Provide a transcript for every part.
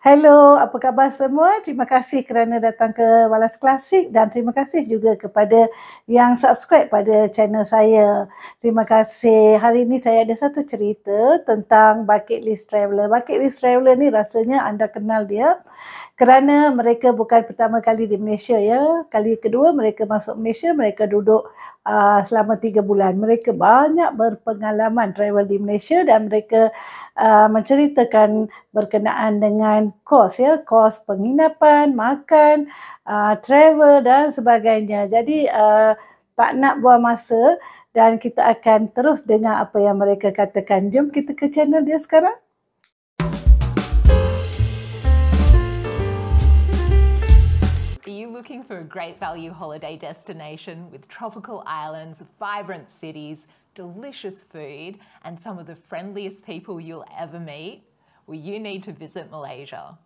Hello, apa khabar semua? Terima kasih kerana datang ke Walas Klasik dan terima kasih juga kepada yang subscribe pada channel saya. Terima kasih. Hari ini saya ada satu cerita tentang bucket list traveller. Bucket list traveller ni rasanya anda kenal dia kerana mereka bukan pertama kali di Malaysia ya. Kali kedua mereka masuk Malaysia, mereka duduk selama 3 bulan. Mereka banyak berpengalaman travel di Malaysia dan mereka menceritakan berkenaan dengan kos ya, kos penginapan, makan, travel dan sebagainya. Jadi tak nak buang masa dan kita akan terus dengar apa yang mereka katakan. Jom kita ke channel dia sekarang. Are you looking for a great value holiday destination with tropical islands, vibrant cities, delicious food, and some of the friendliest people you'll ever meet? Well, you need to visit Malaysia.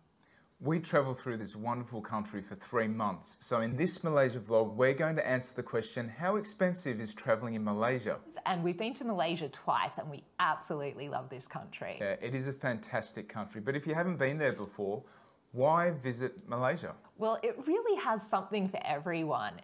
We travelled through this wonderful country for 3 months. So in this Malaysia vlog, we're going to answer the question, how expensive is travelling in Malaysia? And we've been to Malaysia twice and we absolutely love this country. Yeah, it is a fantastic country. But if you haven't been there before, why visit Malaysia? Well, it really has something for everyone.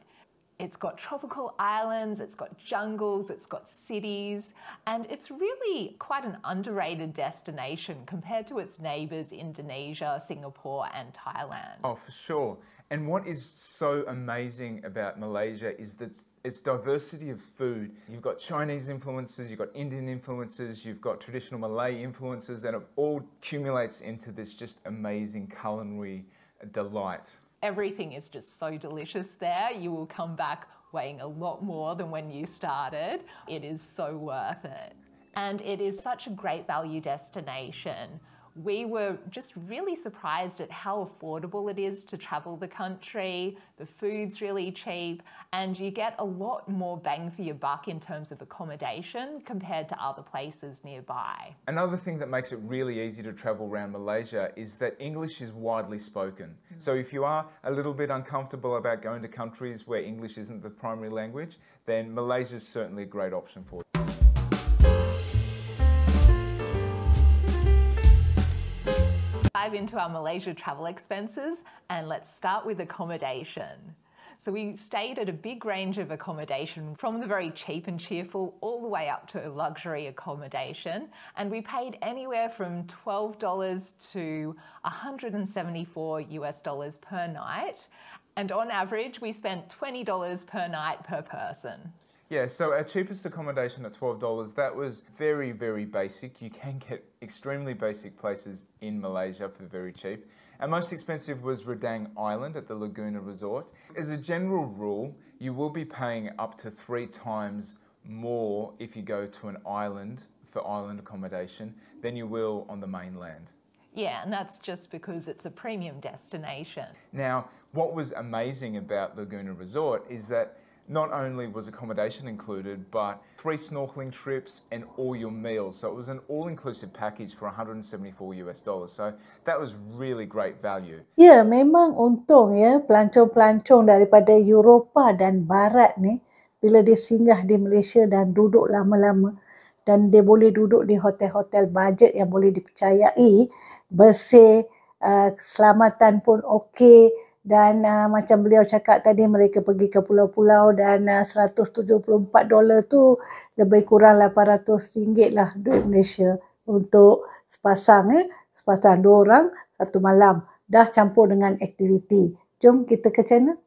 It's got tropical islands, it's got jungles, it's got cities, and it's really quite an underrated destination compared to its neighbours Indonesia, Singapore and Thailand. Oh, for sure. And what is so amazing about Malaysia is that its diversity of food. You've got Chinese influences, you've got Indian influences, you've got traditional Malay influences, and it all accumulates into this just amazing culinary delight. Everything is just so delicious there. You will come back weighing a lot more than when you started. It is so worth it. And it is such a great value destination. We were just really surprised at how affordable it is to travel the country. The food's really cheap and you get a lot more bang for your buck in terms of accommodation compared to other places nearby. Another thing that makes it really easy to travel around Malaysia is that English is widely spoken. So if you are a little bit uncomfortable about going to countries where English isn't the primary language, then Malaysia is certainly a great option for you. Dive into our Malaysia travel expenses and let's start with accommodation. So we stayed at a big range of accommodation from the very cheap and cheerful all the way up to luxury accommodation, and we paid anywhere from $12 to $174 per night, and on average we spent $20 per night per person. Yeah, so our cheapest accommodation at $12, that was very, very basic. You can get extremely basic places in Malaysia for very cheap. Our most expensive was Redang Island at the Laguna Resort. As a general rule, you will be paying up to 3 times more if you go to an island for island accommodation than you will on the mainland. Yeah, and that's just because it's a premium destination. Now, what was amazing about Laguna Resort is that not only was accommodation included, but 3 snorkeling trips and all your meals. So it was an all-inclusive package for $174. So that was really great value. Ya, memang untung ya pelancong-pelancong daripada Eropah dan Barat ni bila dia singgah di Malaysia dan duduk lama-lama dan dia boleh duduk di hotel-hotel bajet yang boleh dipercayai, bersih, keselamatan pun okey. Dan macam beliau cakap tadi, mereka pergi ke pulau-pulau dan $174 tu lebih kurang RM800 lah duit Malaysia untuk sepasang sepasang 2 orang 1 malam, dah campur dengan aktiviti. Jom kita ke channel.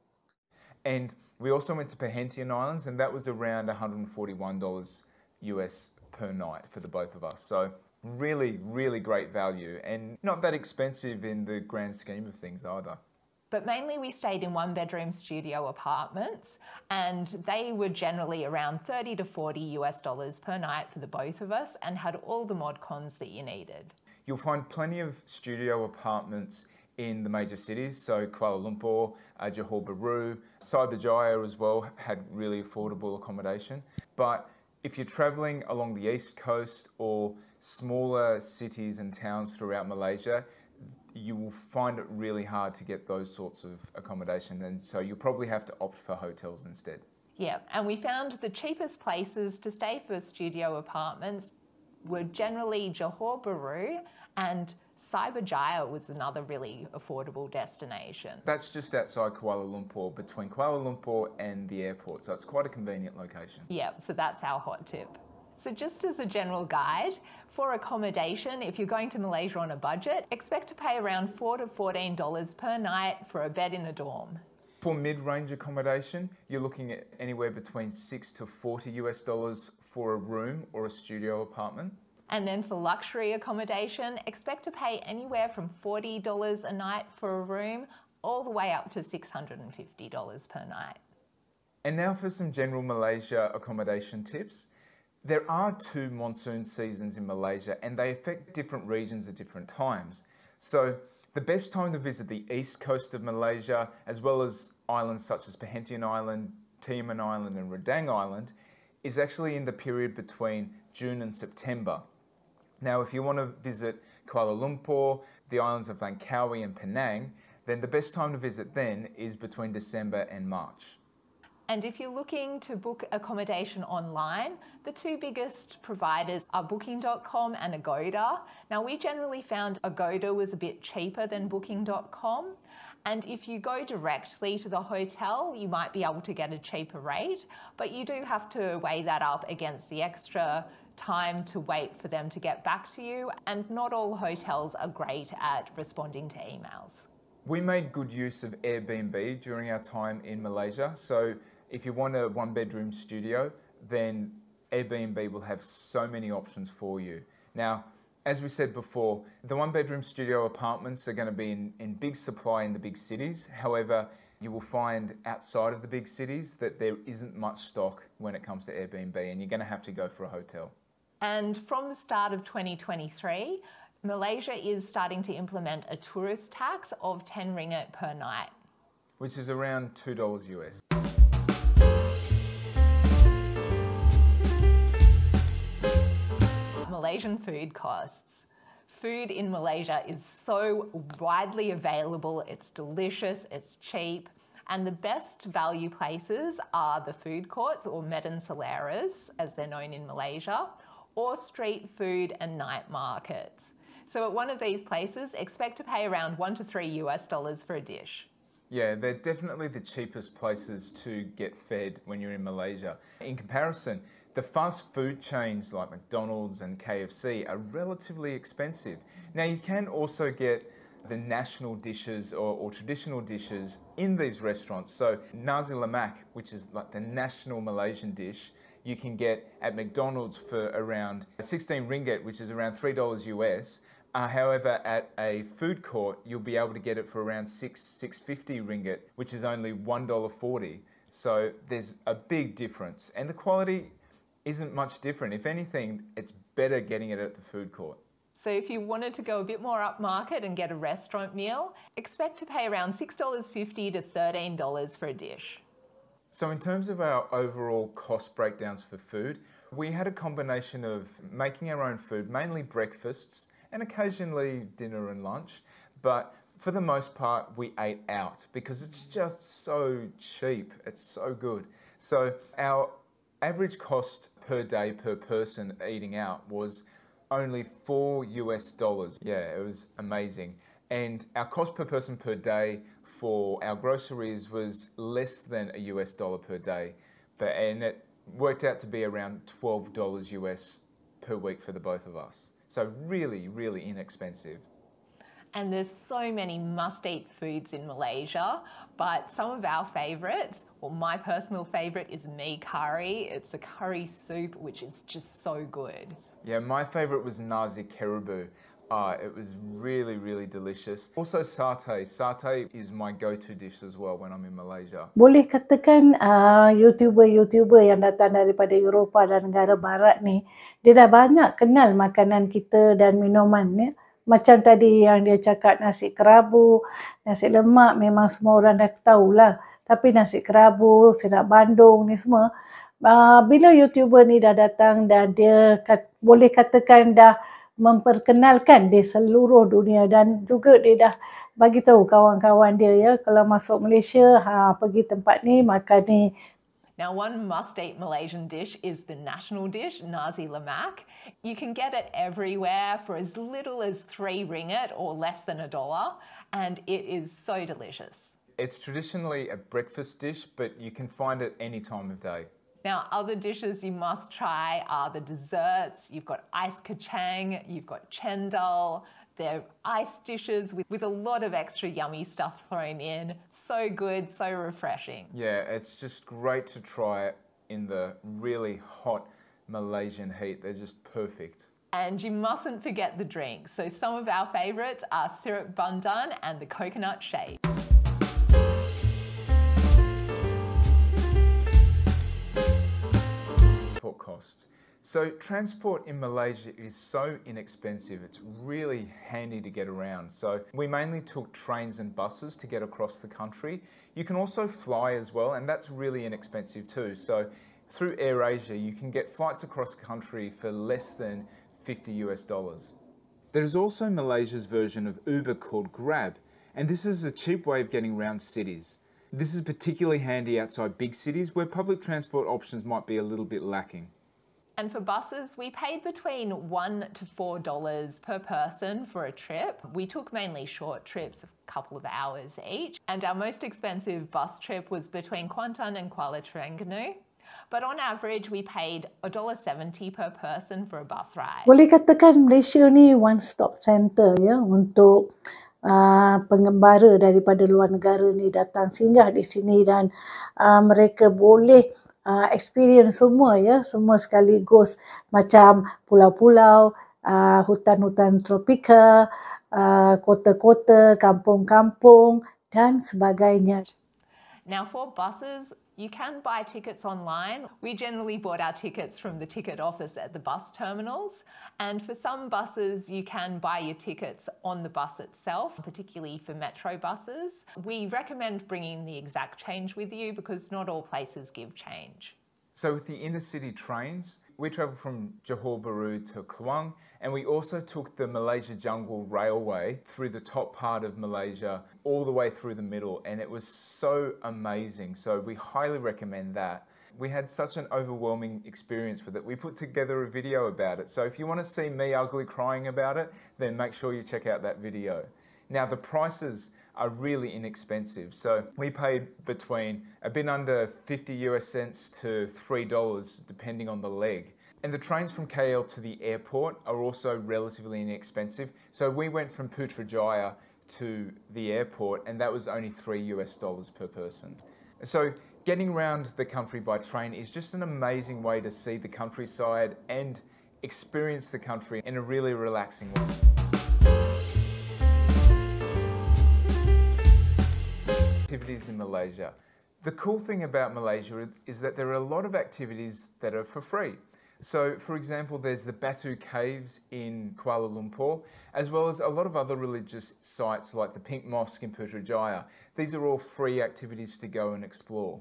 And we also went to Perhentian Islands and that was around $141 US per night for the both of us. So really, really great value and not that expensive in the grand scheme of things either. But mainly we stayed in 1-bedroom studio apartments and they were generally around $30 to $40 per night for the both of us and had all the mod cons that you needed. You'll find plenty of studio apartments in the major cities, so Kuala Lumpur, Johor Bahru, Cyberjaya as well had really affordable accommodation. But if you're travelling along the east coast or smaller cities and towns throughout Malaysia, you will find it really hard to get those sorts of accommodation, and so you'll probably have to opt for hotels instead. Yeah, and we found the cheapest places to stay for studio apartments were generally Johor Bahru and Cyberjaya was another really affordable destination. That's just outside Kuala Lumpur, between Kuala Lumpur and the airport, so it's quite a convenient location. Yeah, so that's our hot tip. So just as a general guide, for accommodation, if you're going to Malaysia on a budget, expect to pay around $4 to $14 per night for a bed in a dorm. For mid-range accommodation, you're looking at anywhere between $6 to $40 for a room or a studio apartment. And then for luxury accommodation, expect to pay anywhere from $40 a night for a room, all the way up to $650 per night. And now for some general Malaysia accommodation tips. There are 2 monsoon seasons in Malaysia and they affect different regions at different times. So the best time to visit the east coast of Malaysia, as well as islands such as Perhentian Island, Tioman Island and Redang Island, is actually in the period between June and September. Now, if you want to visit Kuala Lumpur, the islands of Langkawi and Penang, then the best time to visit then is between December and March. And if you're looking to book accommodation online, the 2 biggest providers are Booking.com and Agoda. Now, we generally found Agoda was a bit cheaper than Booking.com. And if you go directly to the hotel, you might be able to get a cheaper rate, but you do have to weigh that up against the extra time to wait for them to get back to you. And not all hotels are great at responding to emails. We made good use of Airbnb during our time in Malaysia. So if you want a 1-bedroom studio, then Airbnb will have so many options for you. Now, as we said before, the 1-bedroom studio apartments are going to be in big supply in the big cities. However, you will find outside of the big cities that there isn't much stock when it comes to Airbnb, and you're going to have to go for a hotel. And from the start of 2023, Malaysia is starting to implement a tourist tax of 10 ringgit per night, which is around $2 US. Malaysian food costs. Food in Malaysia is so widely available, it's delicious, it's cheap, and the best value places are the food courts, or medan seleras, as they're known in Malaysia, or street food and night markets. So at one of these places, expect to pay around $1 to $3 US for a dish. Yeah, they're definitely the cheapest places to get fed when you're in Malaysia. In comparison, the fast food chains like McDonald's and KFC are relatively expensive. Now, you can also get the national dishes or traditional dishes in these restaurants. So nasi lemak, which is like the national Malaysian dish, you can get at McDonald's for around 16 ringgit, which is around $3 US. However, at a food court, you'll be able to get it for around 650 ringgit, which is only $1.40. So there's a big difference, and the quality isn't much different. If anything, it's better getting it at the food court. So if you wanted to go a bit more upmarket and get a restaurant meal, expect to pay around $6.50 to $13 for a dish. So in terms of our overall cost breakdowns for food, we had a combination of making our own food, mainly breakfasts, and occasionally dinner and lunch. But for the most part, we ate out because it's just so cheap. It's so good. So our average cost per day per person eating out was only $4 US. Yeah, it was amazing. And our cost per person per day for our groceries was less than a US dollar per day. And it worked out to be around $12 US per week for the both of us. So really, really inexpensive. And there's so many must-eat foods in Malaysia, but some of our favourites, well, my personal favourite is mee curry. It's a curry soup, which is just so good. Yeah, my favourite was nasi kerabu. It was really, really delicious. Also satay. Satay is my go-to dish as well when I'm in Malaysia. Boleh katakan YouTuber yang datang daripada Eropah dan negara barat ni, dia dah banyak kenal makanan kita dan minuman ni. Macam tadi yang dia cakap nasi kerabu, nasi lemak memang semua orang dah tahulah. Tapi nasi kerabu, sinap Bandung ni semua, bila YouTuber ni dah datang dan dia boleh katakan dah memperkenalkan di seluruh dunia, dan juga dia dah bagi tahu kawan-kawan dia, ya, kalau masuk Malaysia, pergi tempat ni, makan ni. Now, one must-eat Malaysian dish is the national dish, nasi lemak. You can get it everywhere for as little as 3 ringgit or less than $1, and it is so delicious. It's traditionally a breakfast dish, but you can find it any time of day. Now, other dishes you must try are the desserts. You've got ice kacang, you've got chendol. They're ice dishes with a lot of extra yummy stuff thrown in. So good, so refreshing. Yeah, it's just great to try it in the really hot Malaysian heat. They're just perfect. And you mustn't forget the drinks. So some of our favourites are syrup bundan and the coconut shake. Transport costs. So transport in Malaysia is so inexpensive, it's really handy to get around. So we mainly took trains and buses to get across the country. You can also fly as well, and that's really inexpensive too. So through AirAsia, you can get flights across the country for less than $50. There is also Malaysia's version of Uber called Grab, and this is a cheap way of getting around cities. This is particularly handy outside big cities where public transport options might be a little bit lacking. And for buses, we paid between $1 to $4 per person for a trip. We took mainly short trips, a couple of hours each. And our most expensive bus trip was between Kuantan and Kuala Terengganu. But on average, we paid $1.70 per person for a bus ride. Boleh katakan Malaysia ni one-stop center ya untuk pengembara daripada luar negara ni datang singgah di sini dan mereka boleh experience semua ya, semua sekaligus macam pulau-pulau, hutan-hutan tropika, kota-kota, kampung-kampung dan sebagainya. Now for buses, you can buy tickets online. We generally bought our tickets from the ticket office at the bus terminals. And for some buses, you can buy your tickets on the bus itself, particularly for metro buses. We recommend bringing the exact change with you because not all places give change. So with the inner-city trains, we travelled from Johor Bahru to Kluang, and we also took the Malaysia Jungle Railway through the top part of Malaysia all the way through the middle, and it was so amazing. So we highly recommend that. We had such an overwhelming experience with it. We put together a video about it. So if you want to see me ugly crying about it, then make sure you check out that video. Now the prices are really inexpensive. So we paid between a bit under 50 US cents to $3 depending on the leg. And the trains from KL to the airport are also relatively inexpensive. So we went from Putrajaya to the airport and that was only $3 US per person. So getting around the country by train is just an amazing way to see the countryside and experience the country in a really relaxing way. Activities in Malaysia. The cool thing about Malaysia is that there are a lot of activities that are for free. So for example, there's the Batu Caves in Kuala Lumpur, as well as a lot of other religious sites like the Pink Mosque in Putrajaya. These are all free activities to go and explore.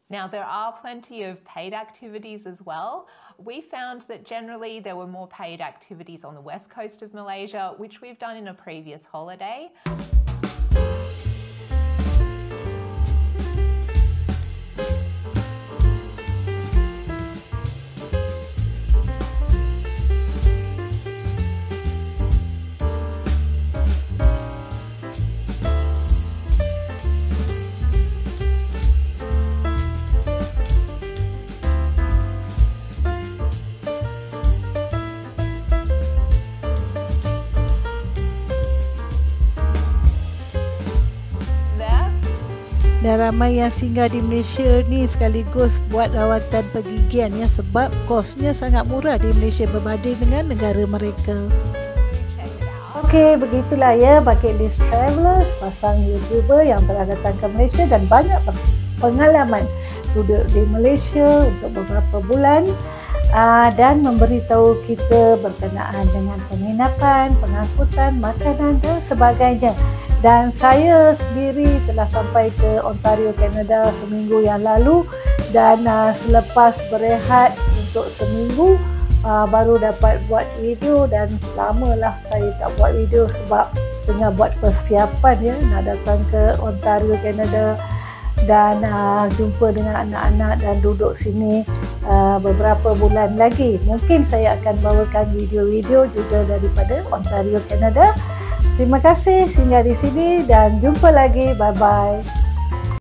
Now there are plenty of paid activities as well. We found that generally there were more paid activities on the west coast of Malaysia, which we've done in a previous holiday. Dan ramai yang singgah di Malaysia ni sekaligus buat rawatan pergigian ya, sebab kosnya sangat murah di Malaysia berbanding dengan negara mereka. Okey, begitulah ya bucket list traveller, sepasang YouTuber yang telah datang ke Malaysia dan banyak pengalaman duduk di Malaysia untuk beberapa bulan dan memberitahu kita berkenaan dengan penginapan, pengangkutan, makanan dan sebagainya. Dan saya sendiri telah sampai ke Ontario, Kanada seminggu yang lalu dan selepas berehat untuk seminggu baru dapat buat video dan lamalah saya tak buat video sebab tengah buat persiapan ya nak datang ke Ontario, Kanada dan jumpa dengan anak-anak dan duduk sini beberapa bulan lagi. Mungkin saya akan bawakan video-video juga daripada Ontario, Canada. Terima kasih singgah di sini dan jumpa lagi. Bye-bye.